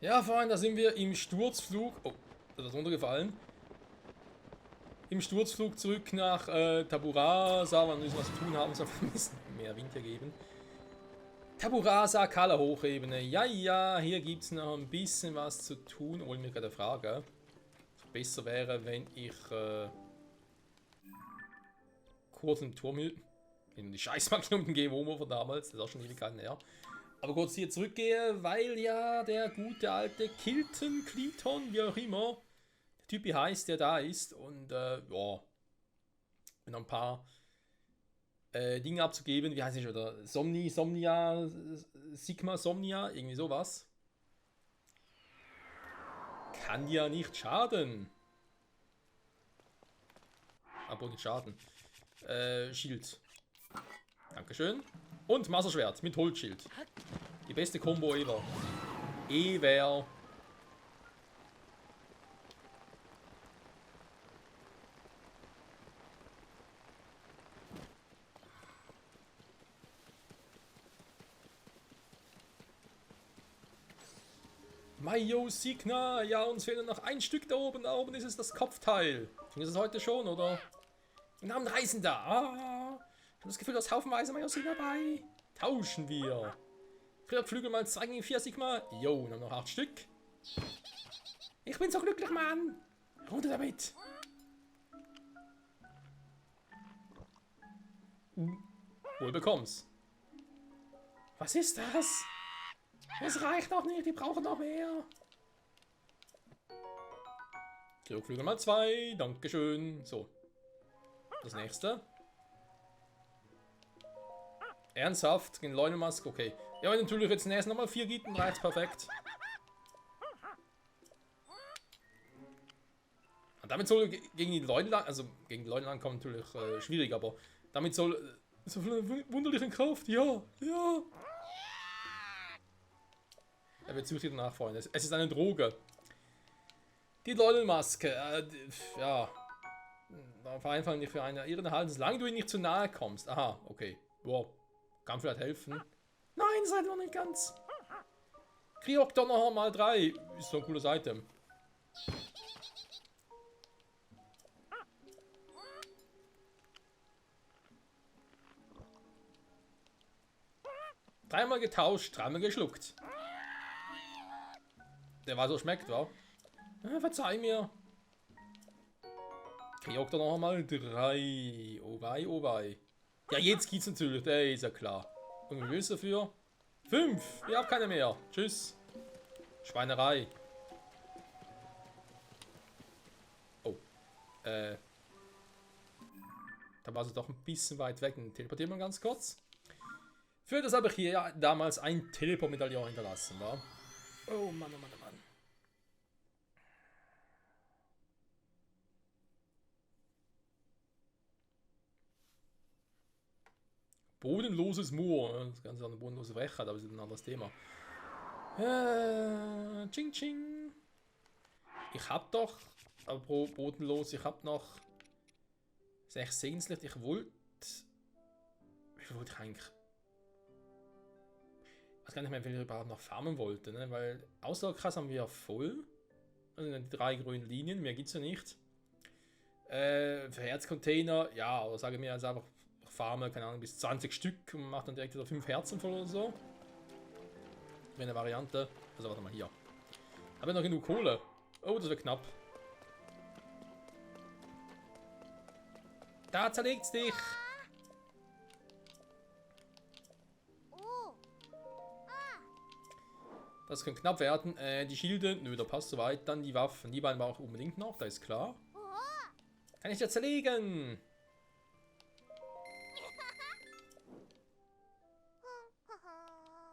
Ja, Freunde, da sind wir im Sturzflug. Oh, da ist runtergefallen. Im Sturzflug zurück nach Taburasa. Wir müssen was zu tun haben, es soll ein bisschen mehr Wind hier geben. Taburasa, Kala Hochebene. Ja, ja, hier gibt es noch ein bisschen was zu tun. Obwohl mir gerade Frage. Besser wäre, wenn ich kurz in den Turm in die Scheißmarkierung gehe, wo wir von damals. Das ist auch schon Ewigkeiten her. Aber kurz hier zurückgehe, weil ja der gute alte Kilton, Cleaton, wie auch immer, der Typ heißt, der da ist. Und ja, noch ein paar Dinge abzugeben. Wie heißt es oder Somnia, Sigma Somnia, irgendwie sowas. Kann ja nicht schaden. Aber nicht schaden. Schild. Dankeschön. Und Masserschwert mit Holzschild. Die beste Combo ever. Ever. Mayo Signa. Ja, uns fehlen noch ein Stück da oben. Da oben ist es das Kopfteil. Ist es heute schon, oder? Wir haben einen Reisender. Ah. Ich habe das Gefühl, dass haufenweise Mayo Signa dabei. Tauschen wir. Flügel mal 2 gegen 4 Sigma. Jo, noch 8 Stück. Ich bin so glücklich, Mann. Runter damit. Wohl bekomm's. Was ist das? Es reicht noch nicht, die brauchen noch mehr. Flügel mal 2. Dankeschön. So. Das nächste. Ernsthaft? Gegen Leunemasque? Okay. Ja, wenn natürlich jetzt nächstes nochmal 4 gibt, dann reicht's perfekt. Und damit soll gegen die Leunelang, also gegen die Leunelang kommt natürlich schwierig, aber damit soll so viel wunderliche Kraft, ja, ja. Er wird süchtig danach, Freunde. Es ist eine Droge. Die Leunemasque, ja. Vereinfachen nicht für eine irrende Haltung, solange du ihn nicht zu nahe kommst. Aha, okay. Wow. Kann vielleicht helfen. Nein, seid noch nicht ganz. Kriok Donnerhorn mal 3. Ist so ein cooles Item. Dreimal getauscht, dreimal geschluckt. Der war so schmeckt, wa? Verzeih mir. Kriok Donnerhorn mal 3. Oh wei, oh wei. Ja, jetzt geht's natürlich, der ist ja klar. Und wie willst du dafür? 5! Ihr habt keine mehr. Tschüss. Schweinerei. Oh. Da war sie doch ein bisschen weit weg. Dann teleportieren wir ganz kurz. Für das habe ich hier ja damals ein Teleport-Medaillon hinterlassen, war. Oh Mann, oh Mann, oh Mann. Bodenloses Moor. Das Ganze eine bodenlose Frechheit, aber das ist ein anderes Thema. Ching ching. Ich hab doch, aber bodenlos, ich hab noch 6 Sehenslicht. Ich wollte. Wie viel wollte ich eigentlich? Ich weiß gar nicht mehr, wie ich überhaupt noch farmen wollte, ne? Weil Ausdauerkreis haben wir ja voll. Also die 3 grünen Linien, mehr gibt's ja nicht. Für Herzcontainer, ja, oder sage mir jetzt einfach farme, keine Ahnung, bis 20 Stück und macht dann direkt wieder 5 Herzen voll oder so. Wäre eine Variante. Also warte mal hier. Habe ich noch genug Kohle? Oh, das wird knapp. Da zerlegt's dich! Das kann knapp werden. Die Schilde, nö, da passt soweit. Dann die Waffen. Die beiden brauche ich unbedingt noch, da ist klar. Kann ich ja zerlegen!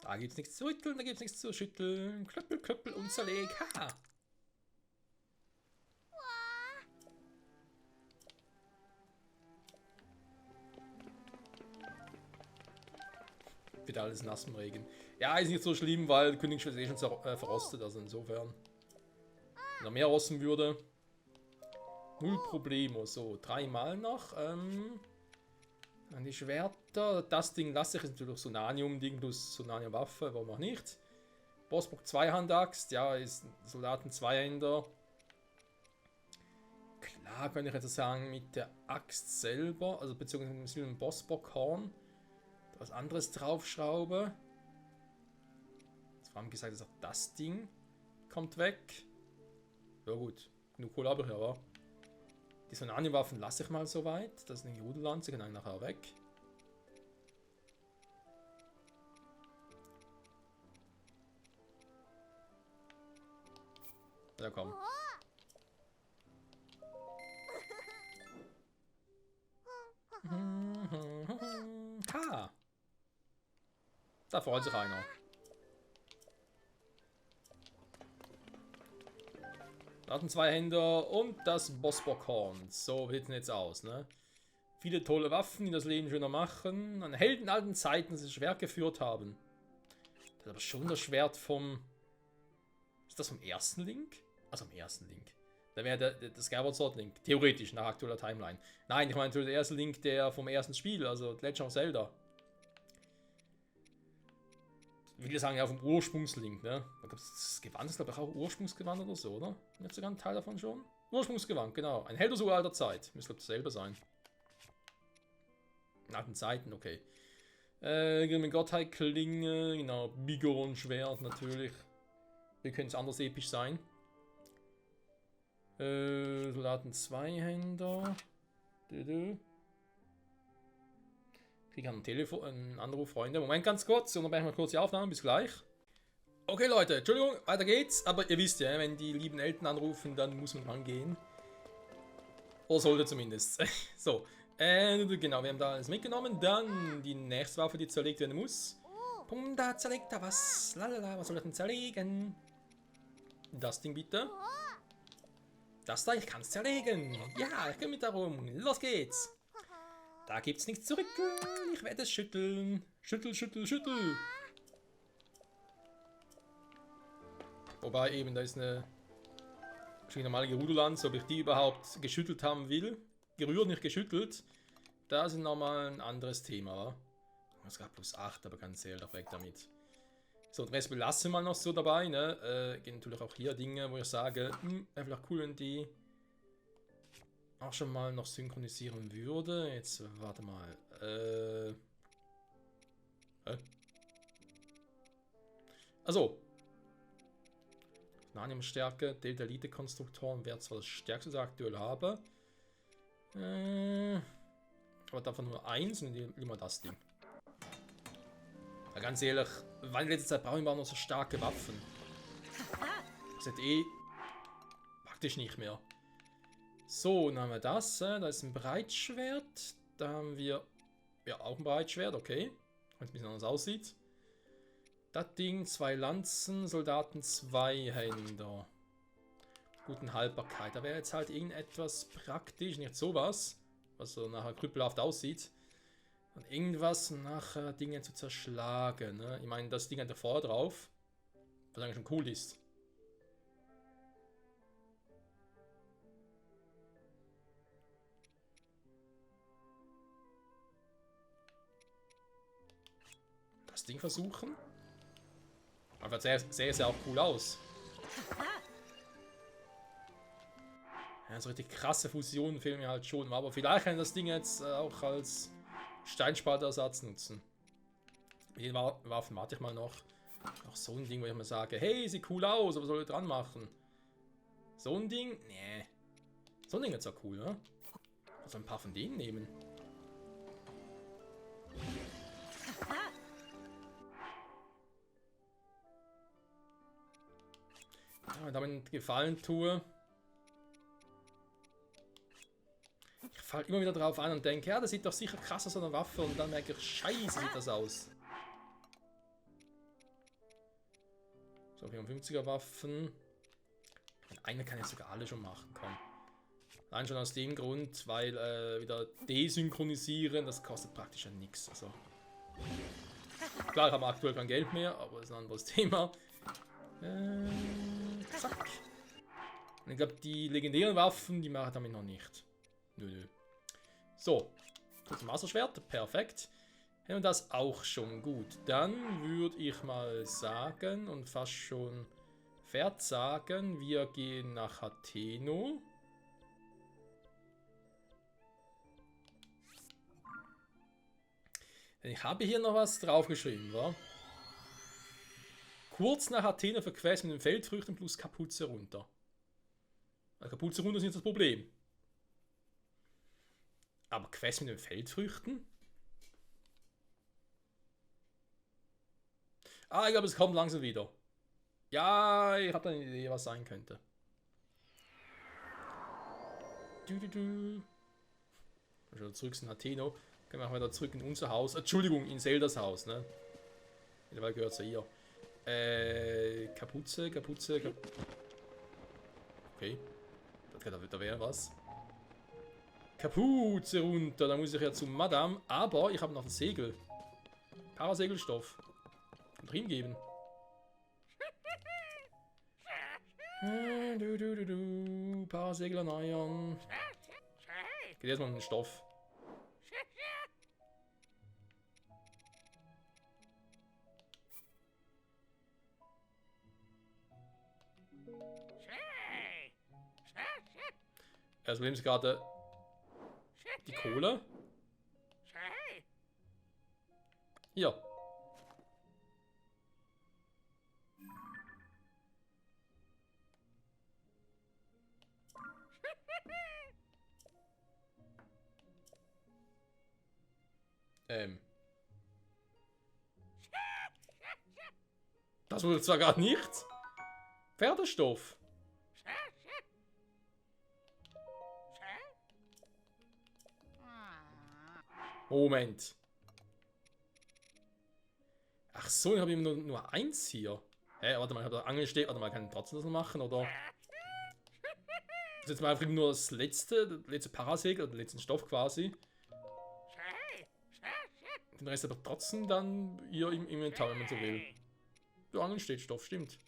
Da gibt's nichts zu rütteln, da gibt's nichts zu schütteln. Klöppel, klöppel und zerleg. Haha! Wird alles nass im Regen. Ja, ist nicht so schlimm, weil Königsschwert ist schon verrostet, also insofern. Wenn er mehr rosten würde. Null Problemo. So, 3 Mal noch. An die Schwerter. Das Ding lasse ich, ist natürlich Sonanium-Ding plus Sonanium-Waffe, warum auch nicht. Bossbock Zweihandaxt, ja, ist Soldaten Zweihänder. Klar könnte ich jetzt sagen, mit der Axt selber, also beziehungsweise mit dem Bossbockhorn, was anderes draufschraube. Jetzt haben gesagt, dass auch das Ding kommt weg. Ja gut, genug Kohle habe ich aber. Die Sonani-Waffen lasse ich mal so weit. Das ist eine Judenlanze, kann ich nachher weg. Ja, komm. K. Da freut sich einer. Da hatten zwei Händer und das Bossbockhorn. So sieht es jetzt aus, ne? Viele tolle Waffen, die das Leben schöner machen. An Helden alten Zeiten, das das Schwert geführt haben. Das ist aber schon das Schwert vom... Ist das vom ersten Link? Also vom ersten Link. Da wäre das Skyward Sword Link. Theoretisch, nach aktueller Timeline. Nein, ich meine natürlich der erste Link, der vom ersten Spiel, also Legend of Zelda. Ich will sagen, ja, vom Ursprungslink, ne? Da gab es das Gewand, ist glaube ich auch Ursprungsgewand oder so, oder? Nicht sogar ein Teil davon schon? Ursprungsgewand, genau. Ein Held aus uralter Zeit. Müsste glaube ich dasselbe sein. In alten Zeiten, okay. Mit Gottheit Klinge, genau. Bigoron Schwert natürlich. Wie könnte es anders episch sein? Soldaten Zweihänder. Krieg einen Telefon, einen Anruf, Freunde. Moment, ganz kurz. Unterbrechen wir kurz die Aufnahme. Bis gleich. Okay, Leute. Entschuldigung, weiter geht's. Aber ihr wisst ja, wenn die lieben Eltern anrufen, dann muss man rangehen. Oder sollte zumindest. So. Genau, wir haben da alles mitgenommen. Dann die nächste Waffe, die zerlegt werden muss. Pum, da zerlegt er was. Lalala, was soll ich denn zerlegen? Das Ding bitte. Das da, ich kann es zerlegen. Ja, ich gehe mit darum. Los geht's. Da gibt's nichts zu rütteln. Ich werde es schütteln. Schüttel, schüttel, schüttel. Wobei eben, da ist eine normale Gerudo-Lanze, ob ich die überhaupt geschüttelt haben will. Gerührt, nicht geschüttelt. Das ist nochmal ein anderes Thema. Es gab plus 8, aber kein Zähl, doch weg damit. So, den Rest belassen wir mal noch so dabei, ne? Gehen natürlich auch hier Dinge, wo ich sage, wäre vielleicht cool, wenn die auch schon mal noch synchronisieren würde. Jetzt, warte mal. Also. Nanium-Stärke, Delta Elite-Konstruktoren wäre zwar das stärkste, das ich aktuell habe. Aber davon nur eins und immer das Ding. Ja, ganz ehrlich, weil in letzter Zeit brauchen wir auch noch so starke Waffen. Das ist eh praktisch nicht mehr. So, dann haben wir das. Da ist ein Breitschwert. Da haben wir ja auch ein Breitschwert, okay. Wenn es ein bisschen anders aussieht. Das Ding, 2 Lanzen, Soldaten, 2 Händer. Guten Haltbarkeit. Da wäre jetzt halt irgendetwas praktisch, nicht sowas, was so nachher krüppelhaft aussieht. Und irgendwas nachher Dinge zu zerschlagen. Ne? Ich meine, das Ding hat da vorne drauf, was eigentlich schon cool ist. Das Ding versuchen. Aber sehr, sehr auch cool aus. Ja, so richtig krasse Fusionen fehlen mir halt schon. Aber vielleicht kann ich das Ding jetzt auch als Steinspaltersatz nutzen. Mit den Waffen warte ich mal noch. Noch so ein Ding, wo ich mal sage, hey, sieht cool aus, aber was soll ich dran machen? So ein Ding? Nee. So ein Ding ist ja cool, ne? Also ein paar von denen nehmen. Ja, wenn ich damit Gefallen tue. Ich falle immer wieder drauf an und denke, ja, das sieht doch sicher krass aus, so eine Waffe. Und dann merke ich, scheiße, sieht das aus. So, 54er Waffen. Eine kann ich sogar alle schon machen, komm. Allein schon aus dem Grund, weil wieder desynchronisieren, das kostet praktisch ja nichts. Also. Klar, ich habe aktuell kein Geld mehr, aber das ist ein anderes Thema. Zack. Und ich glaube, die legendären Waffen, die mache ich damit noch nicht. Nö. So. Das Masterschwert, perfekt. Hätten wir das auch schon gut. Dann würde ich mal sagen und fast schon verzagen, wir gehen nach Atheno. Ich habe hier noch was draufgeschrieben, wa? Kurz nach Athena für Quest mit den Feldfrüchten plus Kapuze runter. Also Kapuze runter ist nicht das Problem. Aber Quest mit den Feldfrüchten? Ah, ich glaube, es kommt langsam wieder. Ja, ich habe da eine Idee, was sein könnte. Schon zurück in Atheno. Können wir auch wieder zurück in unser Haus. Entschuldigung, in Zeldas Haus, ne? Mittlerweile gehört es ja hier. Kapuze. Okay. Da wäre was. Kapuze runter. Da muss ich ja zu Madame. Aber ich habe noch ein Segel. Parasegelstoff. Kann drin geben. Parasegel erneuern. Geht erstmal um den Stoff. Das Problem ist gerade die Kohle. Ja. Das wurde zwar gerade nichts. Pferdestoff. Moment. Ach so, ich habe immer nur eins hier. Hä, warte mal, ich habe da Angelsteg. Warte mal, kann ich trotzdem das noch machen, oder? Das ist jetzt mal einfach nur das letzte Parasegel, oder den letzten Stoff quasi. Den Rest aber trotzdem dann hier im Inventar, wenn man so will. Der Angelsteckstoff, stimmt.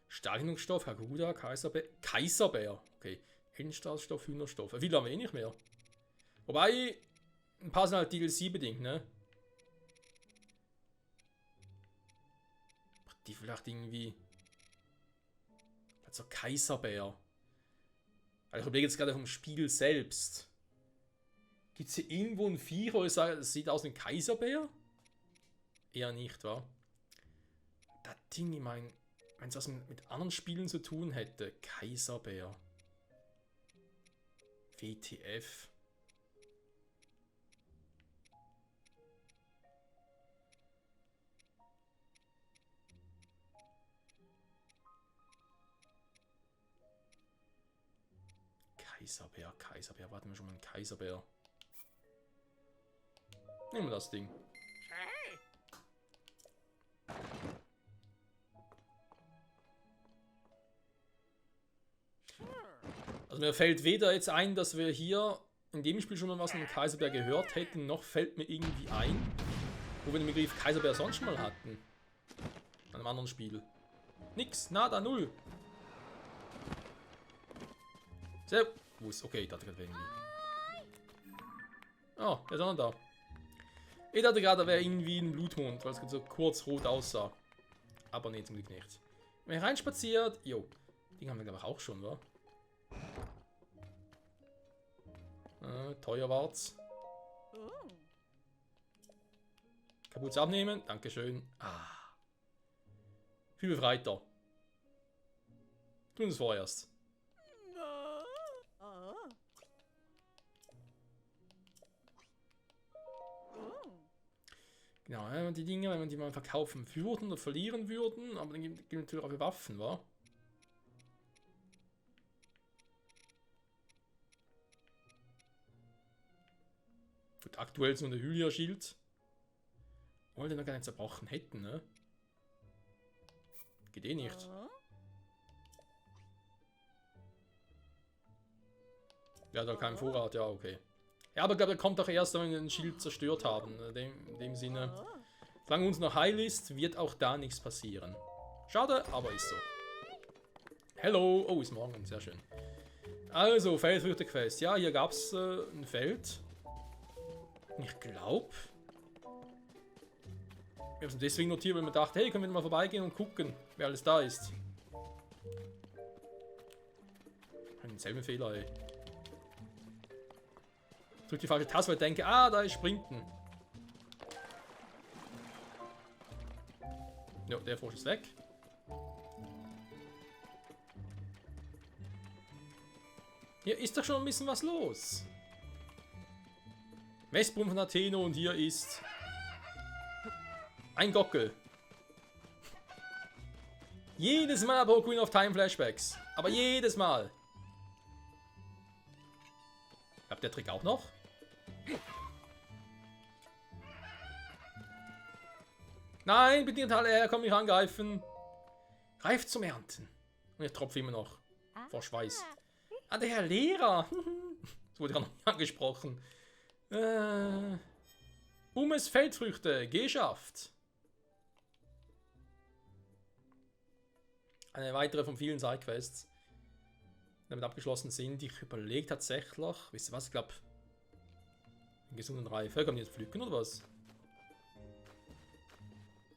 Stahlhinungsstoff, Hakuda, Kaiserbär. Okay. Heldenstahlstoff, Hühnerstoff. Viel haben wir eh nicht mehr. Wobei, ein paar sind halt DLC-bedingt, ne? Die vielleicht irgendwie. Also Kaiserbär. Also ich überlege jetzt gerade vom Spiel selbst. Gibt es hier irgendwo ein Viech, wo ich sage, es sieht aus wie ein Kaiserbär? Eher nicht, wa? Das Ding, ich meine, wenn es was mit anderen Spielen zu tun hätte. Kaiserbär. WTF. Kaiserbär, warten wir schon mal einen Kaiserbär. Nehmen wir das Ding. Also mir fällt weder jetzt ein, dass wir hier in dem Spiel schon mal was von dem Kaiserbär gehört hätten, noch fällt mir irgendwie ein, wo wir den Begriff Kaiserbär sonst schon mal hatten. An einem anderen Spiel. Nix, nada, null. Sehr. Wo ist? Okay, ich dachte gerade irgendwie. Oh, der ist auch noch da. Ich dachte gerade, da wäre irgendwie ein Blutmond, weil es so kurz rot aussah. Aber nee, zum Glück nicht. Wenn ihr reinspaziert. Jo. Den haben wir glaube ich auch schon, wa? Teuer war's. Kapuze abnehmen. Dankeschön. Ah. Viel befreiter. Tun es vorerst. Genau, die Dinge, wenn man die mal verkaufen würden oder verlieren würden, aber dann gibt es natürlich auch Waffen, wa? Gut, aktuell ist nur der Hylia-Schild. Obwohl wir den noch gar nicht zerbrochen hätten, ne? Geht eh nicht. Ja, da kein Vorrat, ja, okay. Ja, aber ich glaube, er kommt doch erst, wenn wir den Schild zerstört haben. In dem Sinne, solange uns noch heil ist, wird auch da nichts passieren. Schade, aber ist so. Hello! Oh, ist morgen, sehr schön. Also, Feldfrüchte-Quest. Ja, hier gab es ein Feld. Ich glaube, wir haben es deswegen notiert, weil man dachte, hey, können wir mal vorbeigehen und gucken, wer alles da ist. Denselben Fehler, ey. Ich drücke die falsche Taste, weil ich denke, ah, da ist Sprinten. Ja, der Frosch ist weg. Hier ist doch schon ein bisschen was los. Messbrunn von Atheno und hier ist ein Gockel. Jedes Mal habe Ocarina of Time Flashbacks. Aber jedes Mal. Habt der Trick auch noch? Nein, bitte nicht alle her, komm mich angreifen. Greift zum Ernten. Und ich tropfe immer noch. Vor Schweiß. Ah, der Herr Lehrer. Das wurde gerade noch angesprochen. Umes Feldfrüchte, geschafft. Eine weitere von vielen Sidequests, die damit abgeschlossen sind. Ich überlege tatsächlich, wisst ihr was, ich glaube, einen gesunden Reife. Kann man jetzt pflücken oder was?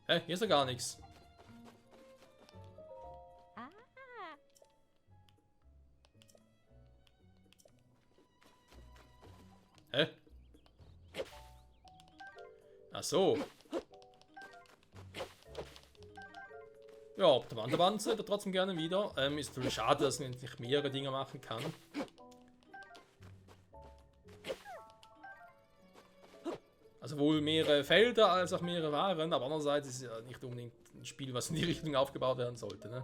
Hä, hier ist ja gar nichts. Hä? Ach so. Ja, auf der Wanderbahn seid ihr trotzdem gerne wieder. Ist natürlich schade, dass man nicht mehrere Dinge machen kann. Also wohl mehrere Felder als auch mehrere Waren, aber andererseits ist es ja nicht unbedingt ein Spiel, was in die Richtung aufgebaut werden sollte, ne?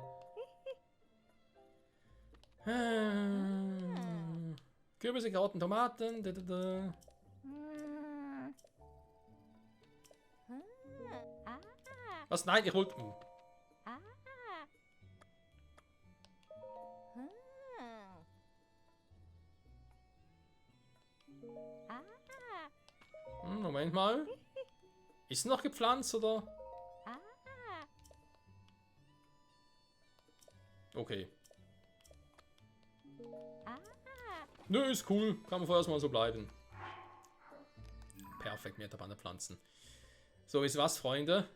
Kürbisse, Karotten, Tomaten. Was? Nein, ich wollte... Moment mal. Ist noch gepflanzt, oder? Okay. Nö, ist cool. Kann man vorerst mal so bleiben. Perfekt, Meterbande pflanzen. So, wisst ihr was, Freunde?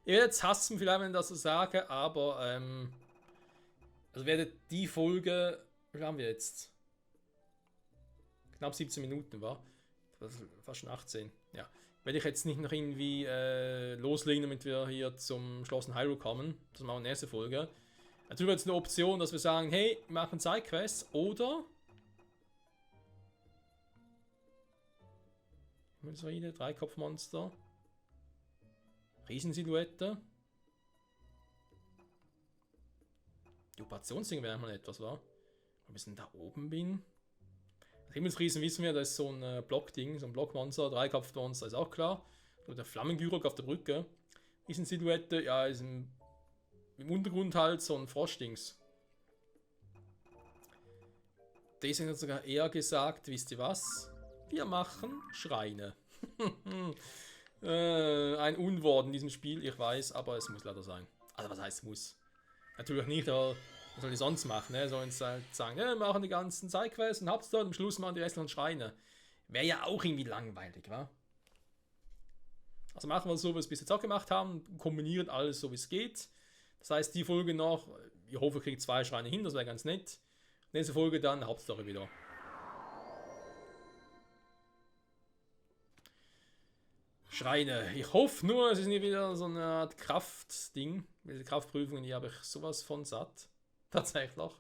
Ihr werdet es hassen, vielleicht, wenn ich das so sage, aber, also werdet die Folge, wie haben wir jetzt? Knapp 17 Minuten, war? Fast schon 18, ja. Werde ich jetzt nicht noch irgendwie loslegen, damit wir hier zum Schloss in Hyrule kommen. Das machen wir in der nächsten Folge. Natürlich wird es eine Option, dass wir sagen, hey, wir machen Sidequests oder... Himmelsriede, Dreikopfmonster. Riesensilhouette. Die Operationsding wäre mal etwas, wa? Ob ich ein bisschen da oben bin. Himmelsriesen wissen wir, das ist so ein Blockding, so ein Blockmonster, Dreikopfmonster ist auch klar. Nur der Flammengyrok auf der Brücke. Riesensilhouette, ja, ist im Untergrund halt so ein Froschdings. Deswegen hat sogar eher gesagt, wisst ihr was? Wir machen Schreine. Ein Unwort in diesem Spiel, ich weiß, aber es muss leider sein. Also was heißt muss? Natürlich nicht, was soll die sonst machen, ne? Sollen sie halt sagen, ja, wir machen die ganzen Sidequests und hab's dort, am Schluss machen die restlichen Schreine. Wäre ja auch irgendwie langweilig, wa? Also machen wir so, wie wir es bis jetzt auch gemacht haben, kombinieren alles so, wie es geht. Das heißt, die Folge noch, ich hoffe, ich kriege 2 Schreine hin, das wäre ganz nett. Nächste Folge dann, Hauptstory wieder. Schreine. Ich hoffe nur, es ist nicht wieder so eine Art Kraftding. Diese Kraftprüfungen, die habe ich sowas von satt. Tatsächlich.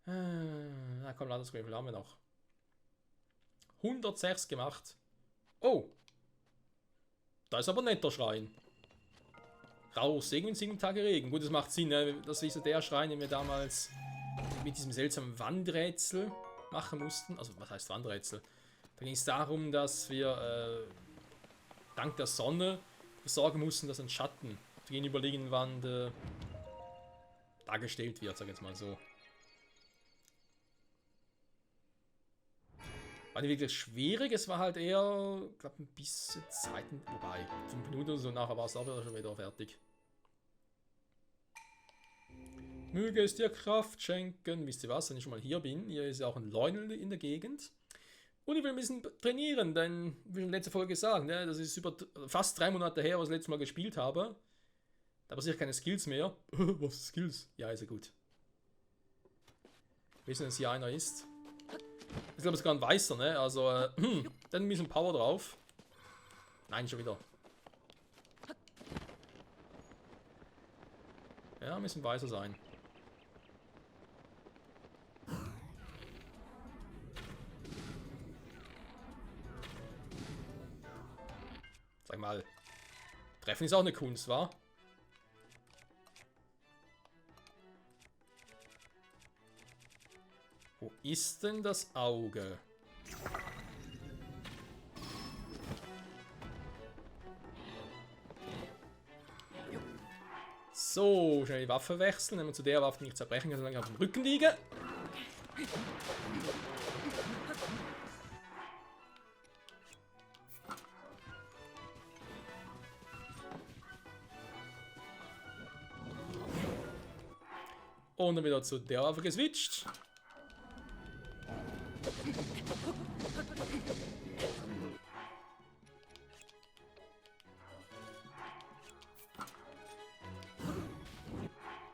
Na komm, Landesgruppe, wie viel haben wir noch? 106 gemacht. Oh. Da ist aber ein netter Schrein. Rauch, Segen und 7 Tage Regen. Gut, das macht Sinn, ne? Das ist so der Schrein, den wir damals mit diesem seltsamen Wandrätsel machen mussten. Also, was heißt Wandrätsel? Da ging es darum, dass wir dank der Sonne sorgen mussten, dass ein Schatten auf der gegenüberliegenden Wand dargestellt wird, sag ich jetzt mal so. War nicht wirklich schwierig, es war halt eher, ich glaube, ein bisschen Zeit, wobei 5 Minuten oder so, nachher war es auch schon wieder fertig. Möge es dir Kraft schenken. Wisst ihr was, wenn ich schon mal hier bin, hier ist ja auch ein Leunel in der Gegend. Und ich will ein bisschen trainieren, denn, wie in der letzten Folge gesagt, ne, das ist über fast 3 Monate her, was ich das letzte Mal gespielt habe. Da habe ich keine Skills mehr. Was Skills? Ja, ist ja gut. Wissen, dass hier einer ist. Ich glaube, es ist sogar ein weißer, ne? Also, dann ein bisschen Power drauf. Nein, schon wieder. Ja, ein bisschen weißer sein. Sag mal. Treffen ist auch eine Kunst, wa? Wo ist denn das Auge? So, schnell die Waffe wechseln, wenn man zu der Waffe nicht zerbrechen kann, solange ich auf dem Rücken liege. Und dann wieder zu der Waffe geswitcht.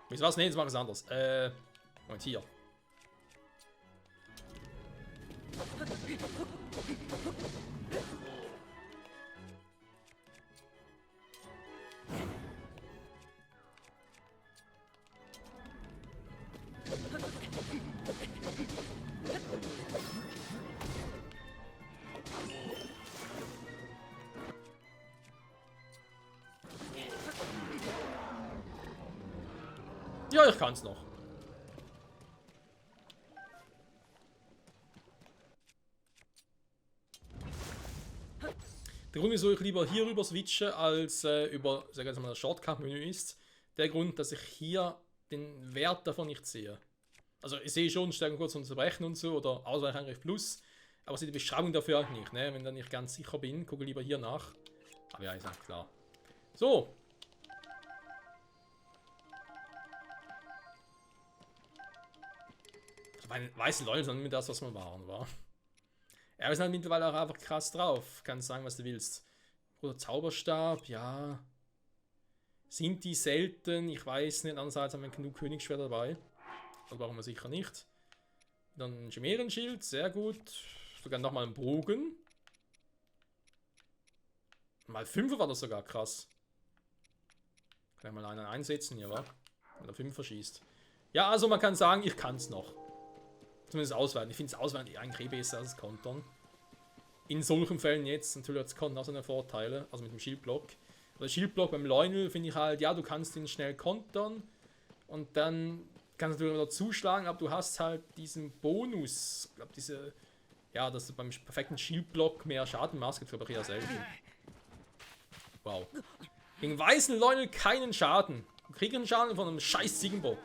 Wisst ihr was? Nee, jetzt mach ich es anders. Moment, hier. Ja, ich kann's noch. Der Grund, wieso ich lieber hier rüber switche, als über, sagen wir mal, das Shortcut-Menü ist, der Grund, dass ich hier den Wert davon nicht sehe. Also ich sehe schon Stärken kurz unterbrechen und so, oder Ausweichangriff plus, aber ich sehe die Beschreibung dafür auch nicht, ne? Wenn ich dann nicht ganz sicher bin, gucke lieber hier nach. Aber ja, ist auch klar. So. Weiße Leute sind mit das, was wir waren, war. Ja, wir sind halt mittlerweile auch einfach krass drauf. Kannst sagen, was du willst. Oder Zauberstab, ja. Sind die selten? Ich weiß nicht. Andererseits haben wir genug Königsschwert dabei. Das brauchen wir sicher nicht. Dann ein Chimären-Schild, sehr gut. Sogar nochmal einen Bogen. Mal 5 war das sogar krass. Kann ich mal einen einsetzen hier, wa? Wenn er 5 verschießt. Ja, also man kann sagen, ich kann es noch. Zumindest ausweiten. Ich finde es ausweiten eigentlich besser als Kontern. In solchen Fällen jetzt, natürlich hat es Kontern auch seine Vorteile, also mit dem Schildblock. Der Schildblock beim Lionel finde ich halt, ja, du kannst ihn schnell kontern und dann kannst du natürlich wieder zuschlagen, aber du hast halt diesen Bonus, ich glaube diese, ja, dass du beim perfekten Schildblock mehr Schaden machst, gibt es glaube ich eher selten. Wow. Gegen weißen Lionel keinen Schaden. Du kriegst einen Schaden von einem scheiß Ziegenbock.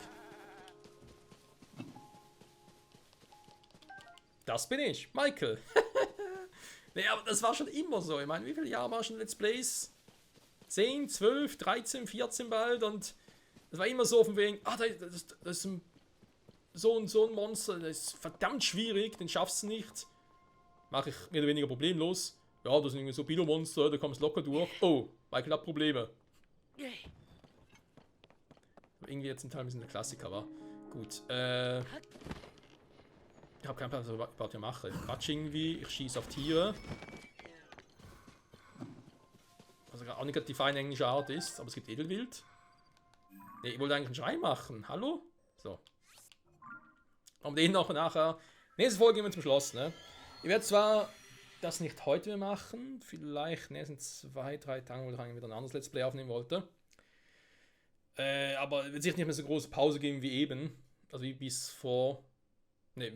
Das bin ich, Michael. Nee, aber das war schon immer so. Ich meine, wie viele Jahre war schon Let's Plays? 10, 12, 13, 14 bald und das war immer so von wegen, das ist so ein Monster, das ist verdammt schwierig, den schaffst du nicht. Mache ich mehr oder weniger problemlos. Ja, das sind irgendwie so Billo-Monster, da kommst du locker durch. Oh, Michael hat Probleme. Irgendwie jetzt ein Teil ein bisschen der Klassiker war. Gut, ich habe keinen Plan, was ich überhaupt hier mache. Ich quatsch irgendwie, ich schieße auf Tiere. Was auch nicht die feine englische Art ist, aber es gibt Edelwild. Ne, ich wollte eigentlich einen Schrei machen. Hallo? So. Um den noch nachher. Nächste Folge gehen wir zum Schloss, ne? Ich werde zwar das nicht heute mehr machen, vielleicht in den nächsten 2, 3 Tagen, wo ich wieder ein anderes Let's Play aufnehmen wollte. Aber es wird sicher nicht mehr so große Pause geben wie eben. Also wie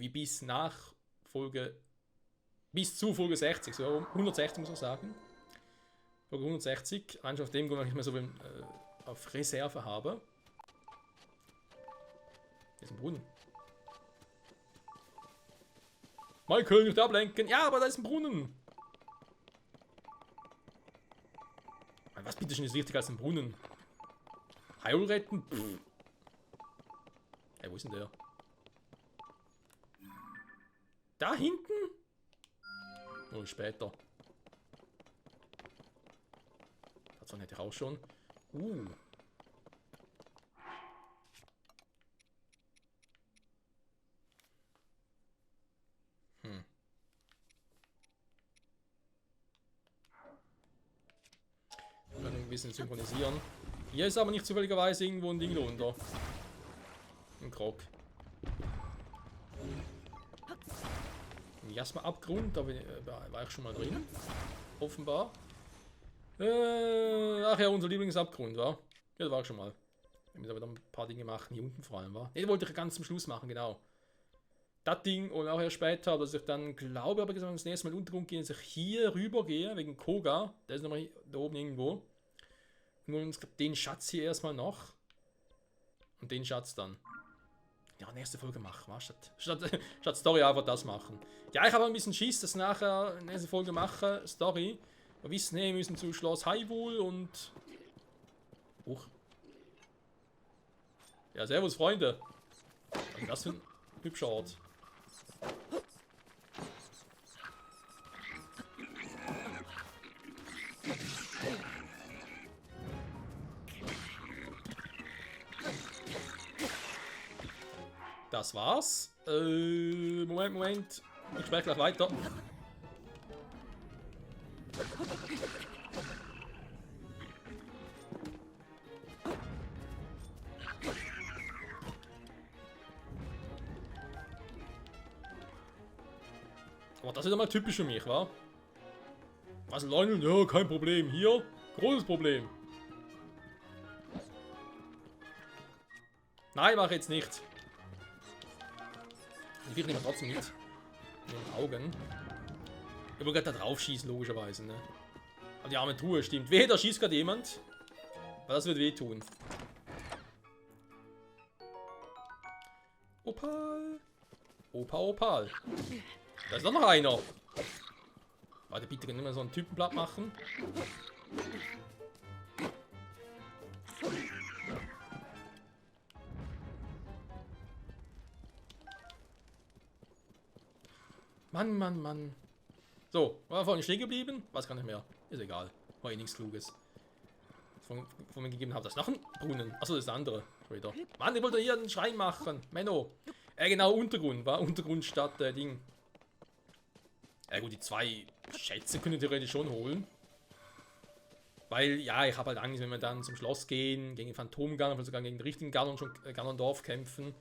bis nach Folge, bis zu Folge 60, so 160 muss ich sagen. Folge 160, einfach auf dem Grund, weil ich nicht mehr so viel auf Reserve habe. Hier ist ein Brunnen. Michael, nicht ablenken. Ja, aber da ist ein Brunnen. Was bitte schon ist wichtiger als ein Brunnen? Heil retten? Pff. Hey, wo ist denn der? Da hinten? Oder später. Das hätte ich auch schon. Ein bisschen synchronisieren. Hier ist aber nicht zufälligerweise irgendwo ein Ding drunter. Ein Krog. Erstmal Abgrund, da war ich schon mal drin. Offenbar. Ach ja, unser Lieblingsabgrund, wa? Ja, da war ich schon mal. Ich muss aber dann ein paar Dinge machen, hier unten vor allem, wa? Ne, wollte ich ganz zum Schluss machen, genau. Das Ding und auch erst später, dass ich dann glaube, aber gesagt, das nächste Mal Untergrund gehe, dass ich hier rüber gehe, wegen Koga. Der ist nochmal da oben irgendwo. Und uns den Schatz hier erstmal noch. Und den Schatz dann. Ja, nächste Folge machen, was? Statt Story einfach das machen. Ja, ich habe ein bisschen Schiss, dass nachher nächste Folge mache, Story. Wir wissen, nee, wir müssen zu Schloss Hyrule und... Ja, servus, Freunde. Was ist das für ein hübscher Ort? Das war's. Moment. Ich spreche gleich weiter. Aber das ist ja mal typisch für mich, wa? Was, Lionel? Ja, kein Problem. Hier, großes Problem. Nein, mach jetzt nicht. Die Viecher nehmen wir trotzdem mit. In den Augen. Ich wollte gerade da drauf schießen, logischerweise, ne? Aber die arme Truhe, stimmt. Wehe, da schießt gerade jemand. Aber das wird wehtun. Opal. Opal. Da ist doch noch einer. Warte, bitte, können wir so einen Typen platt machen? Mann. So, war vorhin stehen geblieben? Weiß gar nicht mehr. Ist egal. War eh nichts Kluges. Von mir gegeben habe. Das ist noch ein Brunnen. Achso, das ist der andere. Später. Mann, ich wollte hier einen Schrein machen. Menno. Genau, Untergrund, war Untergrund statt Ding. Ja gut, die 2 Schätze können theoretisch schon holen. Weil, ja, ich habe halt Angst, wenn wir dann zum Schloss gehen, gegen den Phantomgang, sogar gegen den richtigen Ganondorf kämpfen.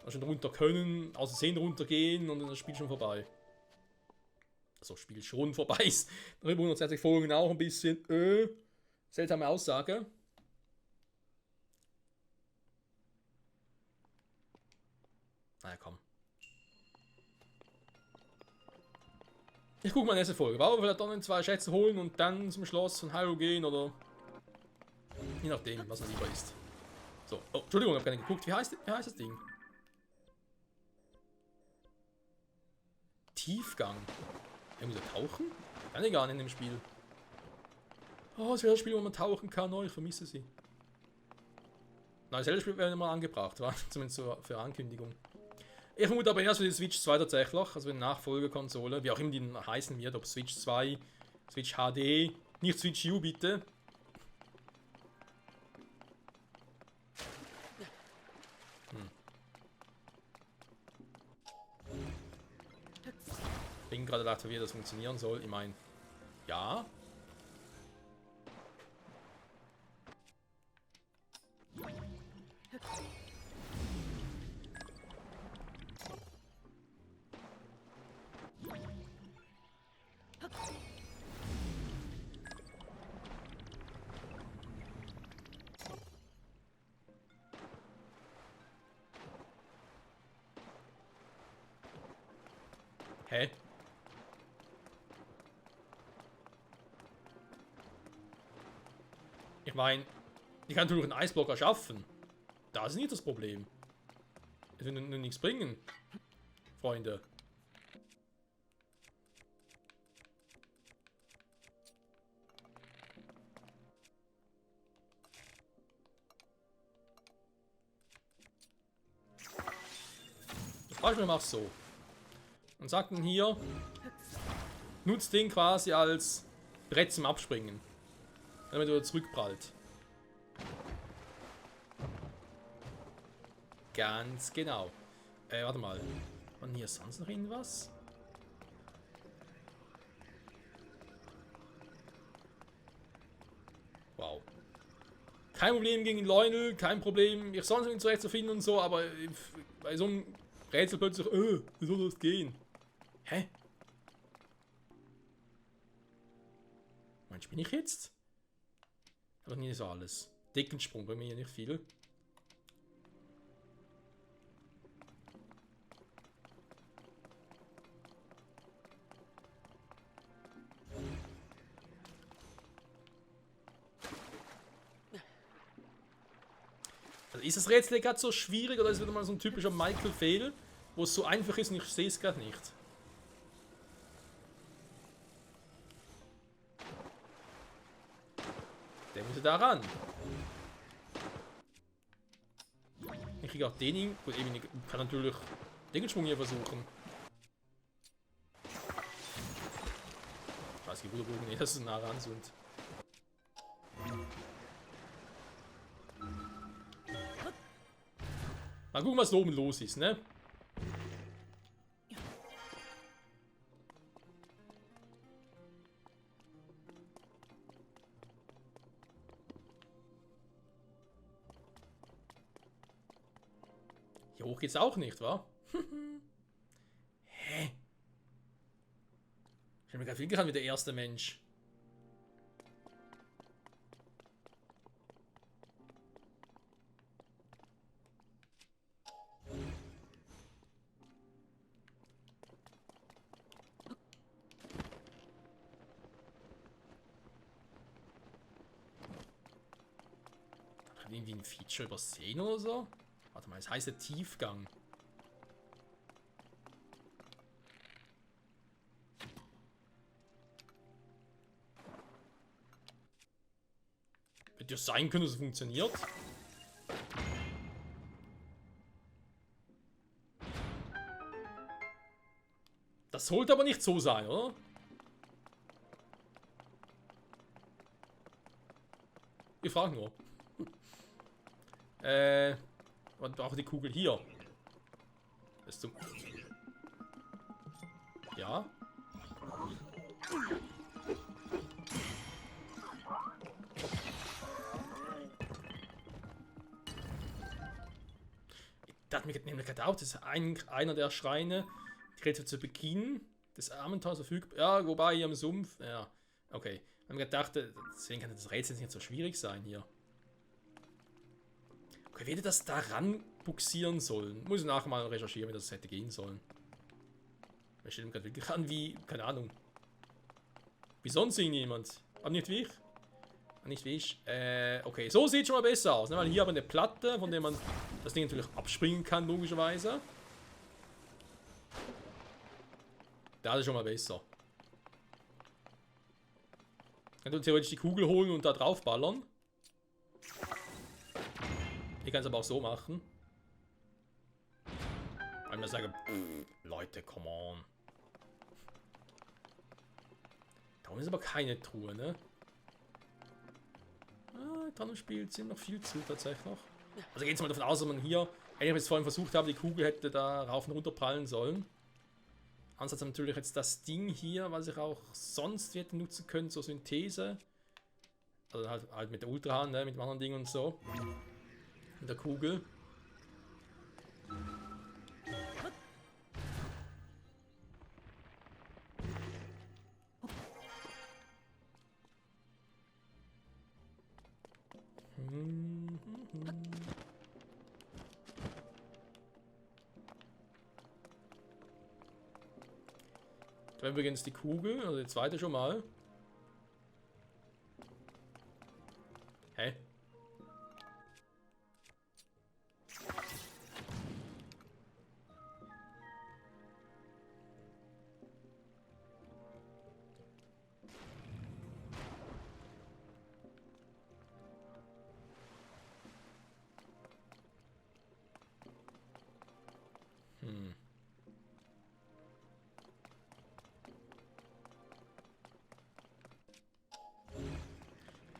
Und schon runter können, außer 10 runtergehen und dann ist das Spiel schon vorbei. Also, Spiel schon vorbei ist. Darüber 160 Folgen auch ein bisschen, seltsame Aussage. Naja, komm. Ich gucke mal nächste Folge. Warum vielleicht dann 2 Schätze holen und dann zum Schloss von Hyrule gehen oder... Je nachdem, was er lieber ist. So, oh, Entschuldigung, ich habe gar nicht geguckt. Wie heißt das Ding? Tiefgang. Er muss ja tauchen? Kann ich gar nicht in dem Spiel. Oh, es wäre das Spiel, wo man tauchen kann. Oh, ich vermisse sie. Nein, das Spiel wäre immer angebracht, war zumindest so für Ankündigung. Ich vermute aber erst für die Switch 2 tatsächlich, also eine Nachfolgekonsole, wie auch immer die heißen wird, ob Switch 2, Switch HD, nicht Switch U bitte. Ich bin gerade gedacht, wie das funktionieren soll. Ich meine, ja. Hä? Ich meine, ich kann natürlich einen Eisblock erschaffen. Das ist nicht das Problem. Es wird nur nichts bringen, Freunde. Ich Beispiel mach's so. Und sagt dann hier, nutzt den quasi als Brett zum Abspringen. Damit er wieder zurückprallt. Ganz genau. Warte mal. War hier sonst noch irgendwas? Wow. Kein Problem gegen Lionel, kein Problem, mich sonst irgendwie zurechtzufinden und so, aber bei so einem Rätsel plötzlich, wie soll das gehen? Hä? Meinst bin ich jetzt? Aber nicht so alles. Deckensprung bei mir nicht viel. Also ist das Rätsel gerade so schwierig oder ist es wieder mal so ein typischer Michael-Fail, wo es so einfach ist und ich sehe es gerade nicht? Der muss ja da ran. Ich kriege auch den hin. Gut, eben, ich kann natürlich den Schwung hier versuchen. Ich weiß nicht, wo der Bogen ist, dass es nah ran sind. Mal gucken, was da oben los ist, ne? Hier hoch geht's auch nicht, wa? Hä? Ich habe mir gerade viel wie der erste Mensch. Hat irgendwie ein Feature übersehen oder so? Warte mal, es heißt der Tiefgang. Hätte ja sein können, dass es funktioniert. Das sollte aber nicht so sein, oder? Wir fragen nur. Man braucht die Kugel hier. Ist zum. Ja. Da hat mir nämlich gerade auch, das ist einer der Schreine, die zu Beginn des Abenteuers verfügbar. Ja, wobei hier im Sumpf. Ja, okay. Ich habe gedacht, deswegen kann das Rätsel nicht so schwierig sein hier. Okay, wie hätte das da ran buxieren sollen? Muss ich nachher mal recherchieren, wie das hätte gehen sollen. Ich stelle mir gerade wirklich an wie, keine Ahnung. Wie sonst irgendjemand. Aber nicht wie ich. Nicht wie ich. Okay, so sieht schon mal besser aus. Ne? Weil hier haben wir eine Platte, von der man das Ding natürlich abspringen kann, logischerweise. Das ist schon mal besser. Kann du theoretisch die Kugel holen und da drauf ballern. Ich kann es aber auch so machen. Weil man sagen, Leute, come on. Da oben ist aber keine Truhe, ne? Dran im Spiel sind noch viel zu tatsächlich noch. Also geht es mal davon aus, dass man hier, wenn ich jetzt vorhin versucht habe, die Kugel hätte da rauf und runter prallen sollen. Ansatz natürlich jetzt das Ding hier, was ich auch sonst hätte nutzen können, zur Synthese. Also halt mit der Ultrahand, ne, mit dem anderen Ding und so. Mit der Kugel. Da war übrigens die Kugel, also die zweite schon mal. Hä?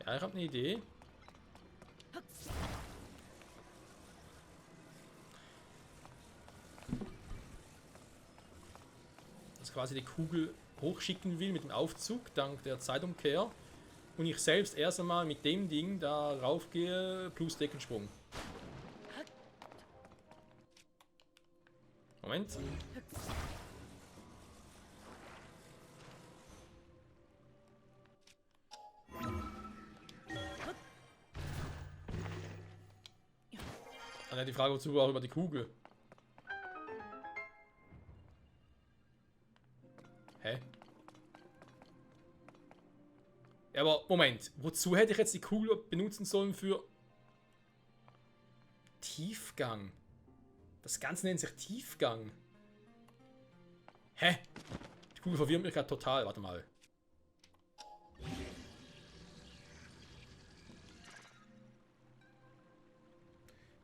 Ja, ich habe eine Idee. Dass quasi die Kugel hochschicken will mit dem Aufzug, dank der Zeitumkehr. Und ich selbst erst einmal mit dem Ding da raufgehe, plus Deckensprung. Moment. Dann die Frage, wozu auch über die Kugel. Hä? Ja, aber Moment. Wozu hätte ich jetzt die Kugel benutzen sollen für Tiefgang? Das Ganze nennt sich Tiefgang. Hä? Die Kugel verwirrt mich gerade total. Warte mal.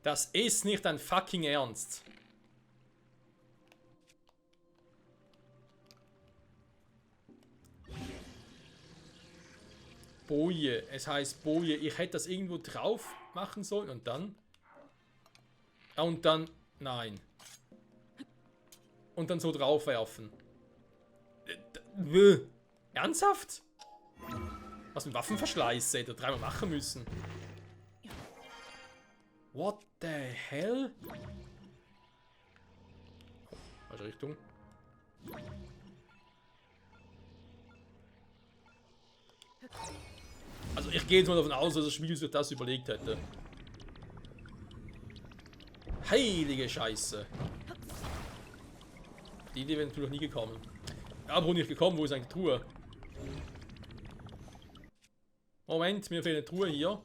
Das ist nicht dein fucking Ernst. Boje. Es heißt Boje. Ich hätte das irgendwo drauf machen sollen und dann... Ah, und dann... Nein. Und dann so drauf werfen. Ernsthaft? Was ein Waffenverschleiß, hätte er dreimal machen müssen. What the hell? Falsche Richtung. Also ich gehe jetzt mal davon aus, dass das Spiel sich das überlegt hätte. Heilige Scheiße. Die Idee wäre natürlich noch nie gekommen. Aber wo nicht gekommen, wo ist eigentlich die Truhe? Moment, mir fehlt eine Truhe hier.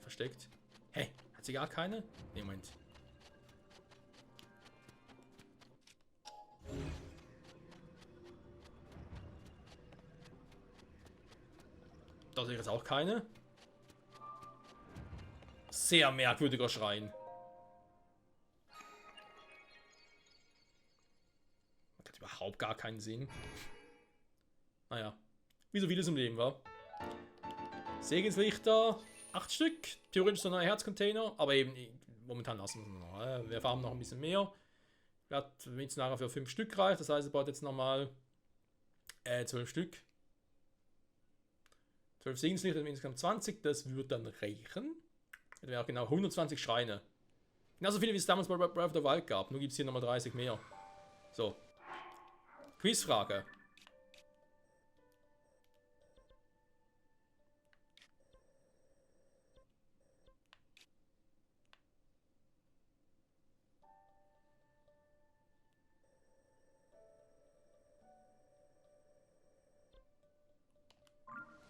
Versteckt. Hä? Hey, hat sie gar keine? Nee, Moment. Da sehe ich jetzt auch keine. Sehr merkwürdiger Schrein. Das hat überhaupt gar keinen Sinn. Naja. Wie so vieles im Leben, war. Segenslichter. 8 Stück. Theoretisch so ein Herzcontainer. Aber eben, momentan lassen wir es noch. Wir farmen noch ein bisschen mehr. Wenn es nachher für 5 Stück reicht. Das heißt, er baut jetzt nochmal 12 Stück. 12 Segenslichter, insgesamt 20. Das wird dann reichen. Das wäre auch genau 120 Schreine. Genauso viele, wie es damals bei Breath of the Wild gab. Nur gibt es hier nochmal 30 mehr. So. Quizfrage.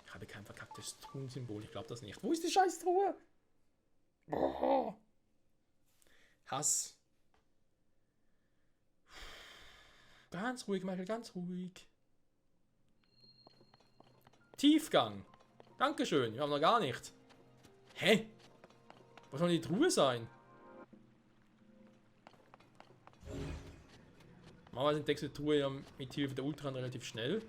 Ich habe kein verkacktes Truhensymbol. Ich glaube das nicht. Wo ist die Scheißtruhe? Oh. Hass. Ganz ruhig, Michael, ganz ruhig. Tiefgang. Dankeschön. Wir haben noch gar nicht. Hä? Was soll die Truhe sein? Normalerweise entdeckst du die Truhe ja mit Hilfe der Ultran relativ schnell.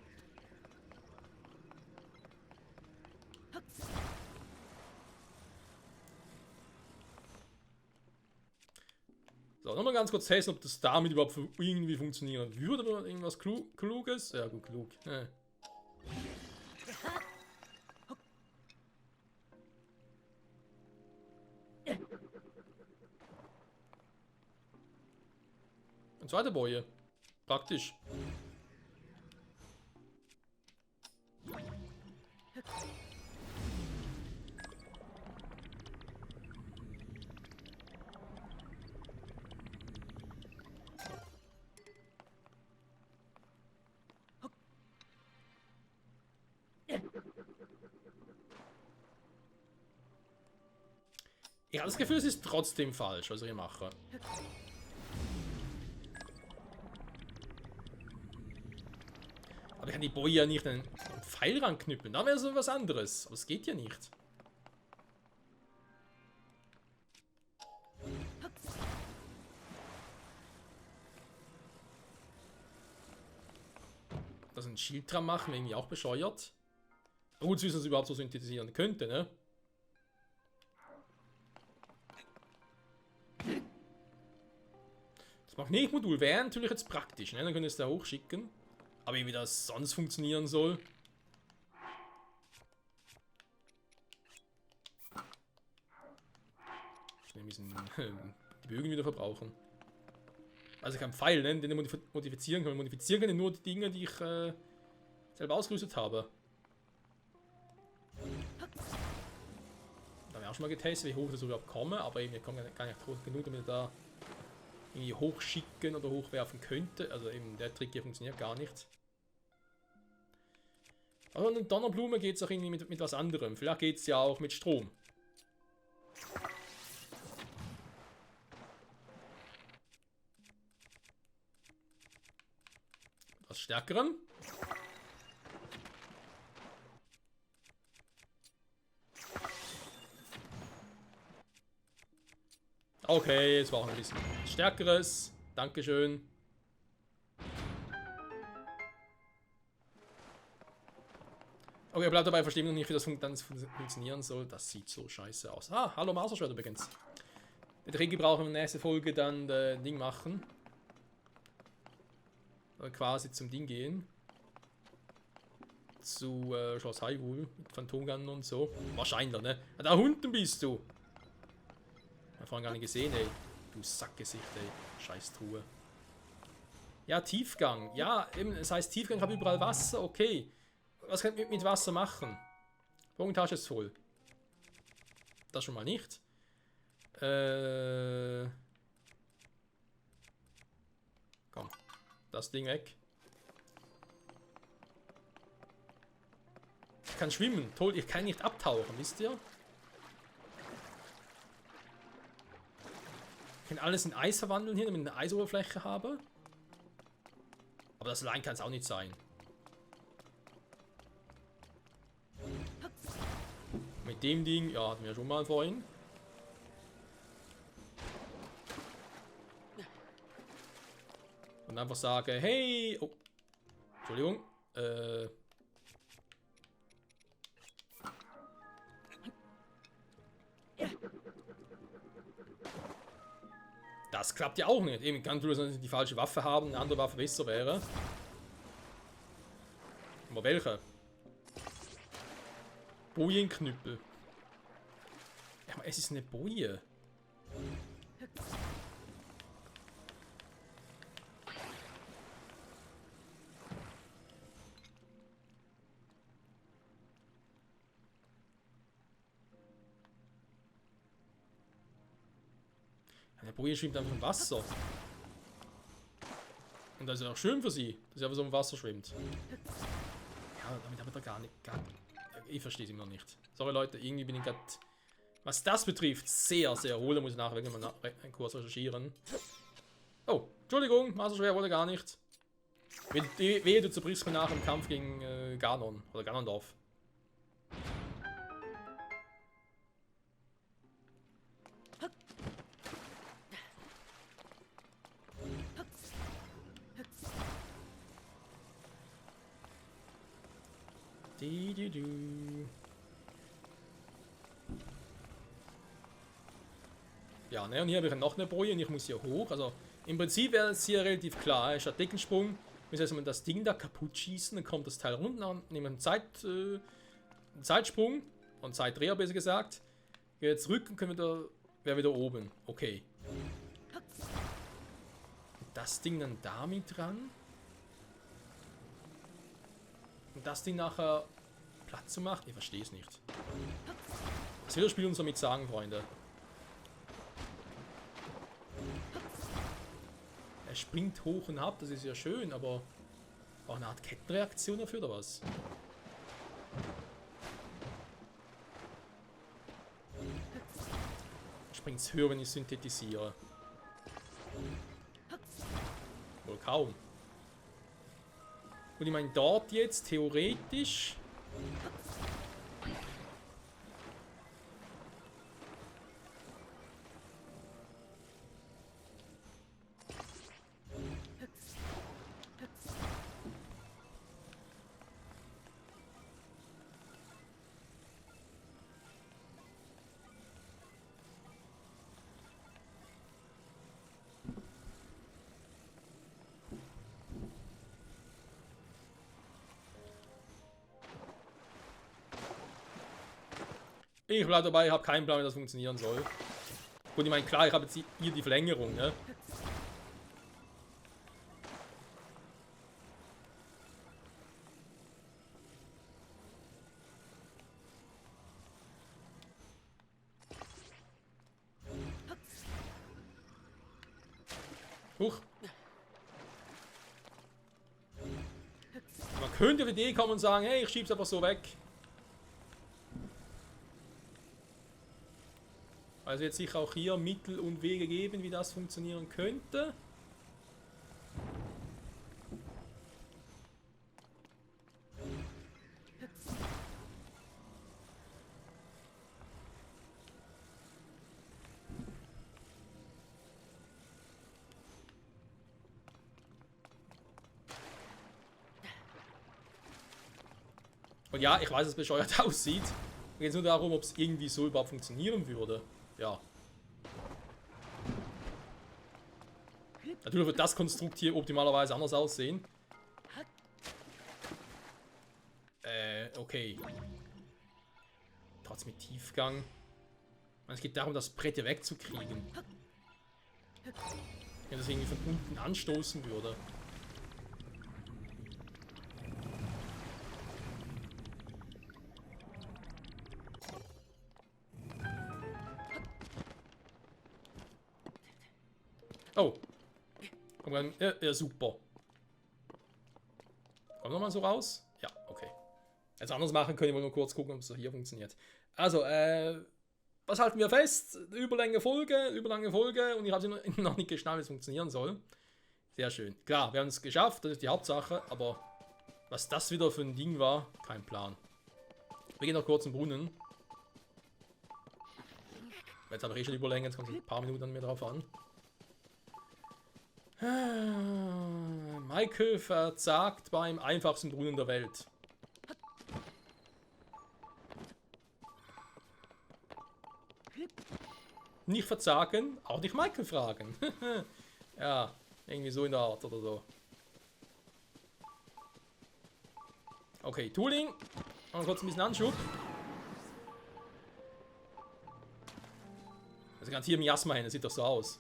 So, nochmal ganz kurz testen, ob das damit überhaupt irgendwie funktionieren würde oder irgendwas Kluges. Ja, gut, klug. Ein zweiter Boje. Praktisch. Ich habe das Gefühl, es ist trotzdem falsch, was ich hier mache. Aber ich kann die Boje ja nicht in den Pfeil ranknüppeln. Da wäre so was anderes. Aber es geht ja nicht. Dass ein Schild dran machen, irgendwie auch bescheuert. Gut zu wissen, dass es überhaupt so synthetisieren könnte, ne? Das Magnetmodul wäre natürlich jetzt praktisch, ne? Dann können wir es da hochschicken. Aber wie das sonst funktionieren soll. Wir müssen die Bögen wieder verbrauchen. Also kein Pfeil, ne? Den ich modifizieren kann. Modifizieren kann ich nur die Dinge, die ich selber ausgerüstet habe. Da haben wir auch schon mal getestet, wie hoch das überhaupt komme, aber eben, wir kommen gar nicht hoch genug, damit wir da irgendwie hochschicken oder hochwerfen könnte. Also eben, der Trick hier funktioniert gar nicht. Aber in der Donnerblume geht es auch irgendwie mit was anderem. Vielleicht geht es ja auch mit Strom. Was Stärkerem. Okay, jetzt war auch ein bisschen Stärkeres. Dankeschön. Okay, bleibt dabei, verstehen wir noch nicht, wie das dann funktionieren soll. Das sieht so scheiße aus. Ah, hallo Maserschwert übrigens. Mit Regi brauchen wir in der nächsten Folge dann Ding machen. Quasi zum Ding gehen. Zu Schloss Hyrule mit Phantomgannen und so. Wahrscheinlich, ne? Da unten bist du! Ich hab vorhin gar nicht gesehen, ey. Du Sackgesicht, ey. Scheiß Truhe. Ja, Tiefgang. Ja, eben, das heißt Tiefgang, ich habe überall Wasser, okay. Was kann ich mit Wasser machen? Bogentasche ist voll. Das schon mal nicht. Komm. Das Ding weg. Ich kann schwimmen. Toll, ich kann nicht abtauchen, wisst ihr? Ich kann alles in Eis verwandeln hier, damit ich eine Eisoberfläche habe. Aber das allein kann es auch nicht sein. Mit dem Ding, ja, hatten wir schon mal vorhin. Und einfach sage, hey, oh, Entschuldigung, das klappt ja auch nicht. Eben kann natürlich die falsche Waffe haben, eine andere Waffe besser wäre. Aber welche? Bojenknüppel. Ja, aber es ist eine Boje. Eine Boje schwimmt einfach im Wasser. Und das ist ja auch schön für sie, dass sie einfach so im Wasser schwimmt. Ja, damit habe ich da gar nicht. Ich verstehe es immer noch nicht. Sorry Leute, irgendwie bin ich gerade, was das betrifft, sehr, sehr hohl. Da muss ich nachher wirklich mal einen Kurs recherchieren. Oh, Entschuldigung, Maserschwert wollte gar nicht. Wehe, du zerbrichst mir nach im Kampf gegen Ganon oder Ganondorf. Ja, ne, und hier habe ich noch eine Boje und ich muss hier hoch. Also im Prinzip wäre es hier relativ klar. Statt Deckensprung müssen wir erstmal das Ding da kaputt schießen, dann kommt das Teil runter, dann nehmen wir einen Zeitsprung und Zeitdreher besser gesagt. Gehen wir zurück und können wir wäre wieder oben. Okay. Das Ding dann damit dran. Und das Ding nachher Platz zu machen? Ich verstehe es nicht. Was will das Spiel uns damit sagen, Freunde? Er springt hoch und ab, das ist ja schön, aber auch eine Art Kettenreaktion dafür oder was? Springt's höher, wenn ich synthetisiere? Wohl kaum. Und ich meine, dort jetzt theoretisch Ich bleibe dabei, ich habe keinen Plan, wie das funktionieren soll. Gut, ich meine, klar, ich habe jetzt hier die Verlängerung, ne? Huch. Man könnte auf die Idee kommen und sagen, hey, ich schieb's einfach so weg. Also jetzt sicher auch hier Mittel und Wege geben, wie das funktionieren könnte. Und ja, ich weiß, dass es bescheuert aussieht. Mir geht es nur darum, ob es irgendwie so überhaupt funktionieren würde. Ja. Natürlich wird das Konstrukt hier optimalerweise anders aussehen. Okay. Trotzdem mit Tiefgang. Es geht darum, das Brett hier wegzukriegen. Wenn das irgendwie von unten anstoßen würde. Oh. Komm dann. Ja, super. Kommt nochmal so raus? Ja, okay. Jetzt anders machen können wir nur kurz gucken, ob es so hier funktioniert. Also, was halten wir fest? Überlange Folge und ich habe noch nicht geschnallt, wie es funktionieren soll. Sehr schön. Klar, wir haben es geschafft, das ist die Hauptsache, aber was das wieder für ein Ding war, kein Plan. Wir gehen noch kurz zum Brunnen. Jetzt habe ich schon Überlänge, jetzt kommt es ein paar Minuten an mir drauf an. Michael versagt beim einfachsten Brunnen der Welt. Nicht verzagen, auch nicht Michael fragen. Ja, irgendwie so in der Art oder so. Okay, Tooling. Und kurz ein bisschen Anschub. Also ganz hier im Miasma hin, das sieht doch so aus.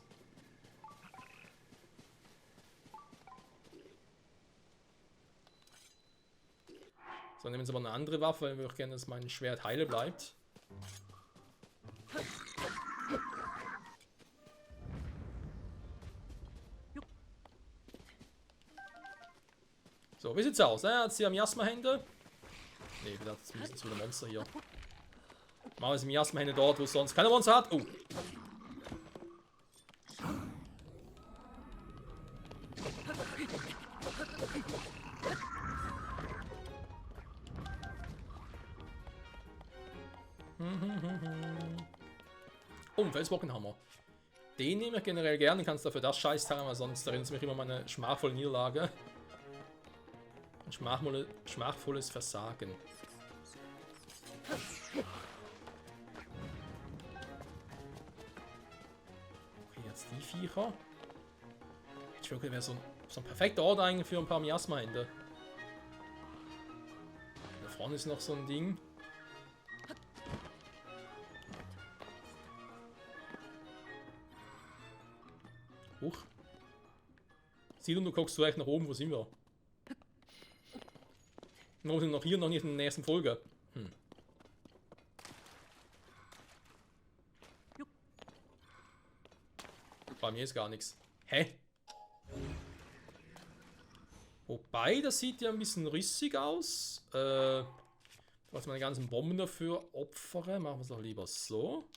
So, nehmen wir jetzt aber eine andere Waffe, weil wir auch gerne, dass mein Schwert heile bleibt. So, wie sieht's aus? Jetzt hier Miasma-Hände. Ne, das müssen jetzt wieder Monster hier. Machen wir das Miasma-Hände dort, wo es sonst keine Monster hat. Oh. Oh, ein Felsbockenhammer. Den nehme ich generell gerne, kannst dafür das Scheiß teilen, weil sonst erinnert es mich immer an meine schmachvolle Niederlage. Ein schmachvolles Versagen. Okay, jetzt die Viecher. Ich glaube, wäre so ein perfekter Ort eigentlich für ein paar Miasma-Hände. Da vorne ist noch so ein Ding. Huch. Sieh du guckst du echt nach oben, wo sind wir? Wir sind noch hier, noch nicht in der nächsten Folge. Bei mir ist gar nichts. Hä? Wobei, das sieht ja ein bisschen rissig aus. Was meine ganzen Bomben dafür opfere, machen wir es doch lieber so.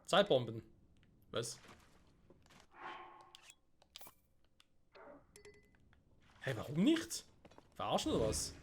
Zeitbomben. Was? Hey, warum nicht? Verarschen oder was?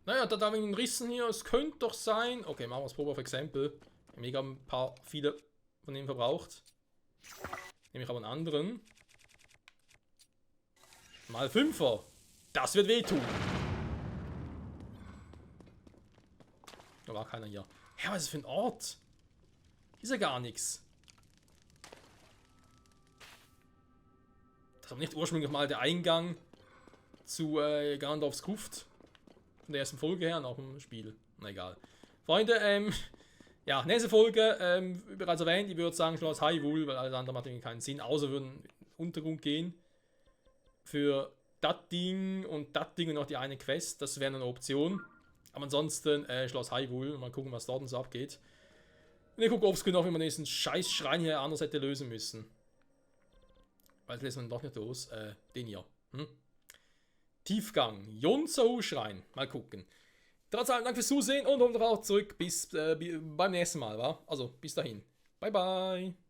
Naja, da wegen den Rissen hier, es könnte doch sein. Okay, machen wir es Probe auf Exempel. Mega ein paar, viele von denen verbraucht. Nehme ich aber einen anderen. Mal 5er. Das wird wehtun. Da war keiner hier. Hä, was ist das für ein Ort? Ist ja gar nichts. Das ist aber nicht ursprünglich mal der Eingang zu Gandalfs Gruft. Von der ersten Folge her, nach dem Spiel. Na egal. Freunde, ja, nächste Folge, wie bereits erwähnt, ich würde sagen Schloss Hyrule, weil alles andere macht irgendwie keinen Sinn, außer würden in den Untergrund gehen. Für das Ding und noch die eine Quest, das wäre eine Option. Aber ansonsten Schloss Hyrule, mal gucken, was dort so abgeht. Und ich gucke, ob es genau, wenn wir diesen scheiß Schrein hier anders hätte lösen müssen. Weil das lässt man doch nicht los. Den hier. Tiefgang. Yonzhou-Schrein. Mal gucken. Trotzdem, danke fürs Zusehen und kommt auch zurück. Bis beim nächsten Mal, wa? Also, bis dahin. Bye, bye.